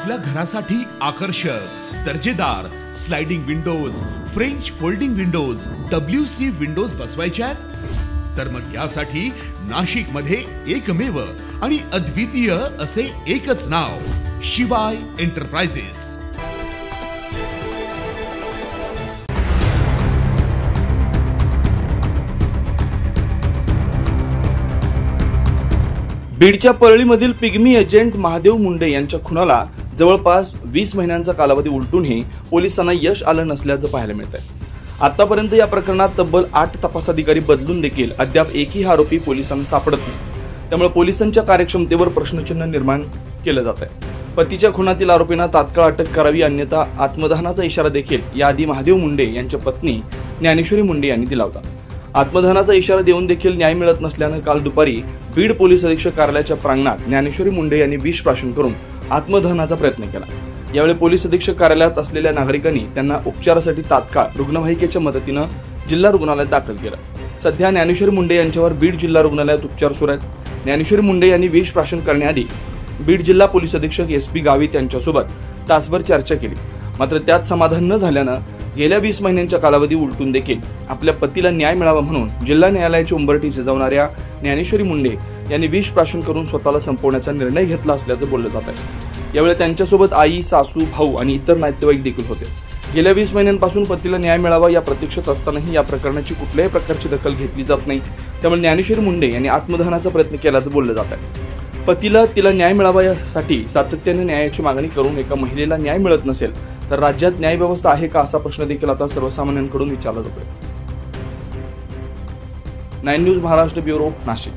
आपल्या घरासाठी आकर्षक दर्जेदार sliding windows, French folding windows, WC windows बसवायच्यात? तर मग यासाठी नाशिक मध्ये एकमेव आणि अद्वितीय असे एकच नाव, शिवाय एंटरप्राइजेस। बीडच्या परळीमधील पिग्मी एजंट महादेव मुंडे यांच्या खुनाला जवळपास 20 महिन्यांचा कालावधी उलटूनही पोलिसांना यश आलं नसल्याचं पाहायला मिळतंय। आतापर्यंत या प्रकरणात तब्बल 8 तपास अधिकारी बदलून देखील अद्याप एकही आरोपी पोलिसांना सापडत नाही। त्यामुळे पोलिसांच्या कार्यक्षमतेवर प्रश्नचिन्ह निर्माण केलं जात आहे। पतीच्या खुनातील आरोपींना तात्काळ अटक करावी, अन्यथा आत्मदहनाचा इशारा देखील याआधी महादेव मुंडे यांच्या पत्नी ज्ञानेश्वरी मुंडे यांनी दिला होता। आत्मदहनाचा इशारा देऊन देखील न्याय मिळत नसल्याने काल दुपारी बीड पोलीस अधीक्षक कार्यालयाच्या प्रांगणात ज्ञानेश्वरी मुंडे यांनी विष प्राशन करून आत्मदहनाचा प्रयत्न केला। यावेळी पोलीस अधीक्षक कार्यालयात असलेल्या नागरिकांनी त्यांना उपचारासाठी तात्काळ रुग्णवाहिकेच्या मदतीने जिल्हा रुग्णालयात दाखल केलं। सध्या ज्ञानेश्वरी मुंडे यांच्यावर बीड जिल्हा रुग्णालयात उपचार सुरू आहेत। ज्ञानेश्वरी मुंडे यांनी विष प्राशन करण्याआधी बीड जिल्हा पोलीस अधीक्षक SP गावित यांच्यासोबत तासभर चर्चा केली, मात्र त्यात समाधान न झाल्यानं गेल्या 20 महिन्यांच्या कालावधी उलटून देखील आपल्या पतीला न्याय मिळावा म्हणून जिल्हा न्यायालयाची उंबरठी झिजवणाऱ्या ज्ञानेश्वरी मुंडे यांनी विष प्राशन करून स्वतःला संपवण्याचा निर्णय घेतला असल्याचं बोललं जात आहे। यावेळी त्यांच्यासोबत आई, सासू, भाऊ आणि इतर नातेवाईक देखील होते। गेल्या 20 महिन्यांपासून पतीला न्याय मिळावा या प्रतीक्षेत असतानाही या प्रकरणाची कुठल्याही प्रकारची दखल घेतली जात नाही। त्यामुळे ज्ञानेश्वरी मुंडे यांनी आत्मदहनाचा प्रयत्न केल्याचं बोललं जात आहे। पतीला तिला न्याय मिळावा यासाठी सातत्याने न्यायाची मागणी करून एका महिलेला न्याय मिळत नसेल तर राज्यात न्याय व्यवस्था आहे का, असा प्रश्न देखील आता सर्वसामान्यांकडून विचारला जातोय। 9 न्यूज महाराष्ट्र ब्युरो, नाशिक।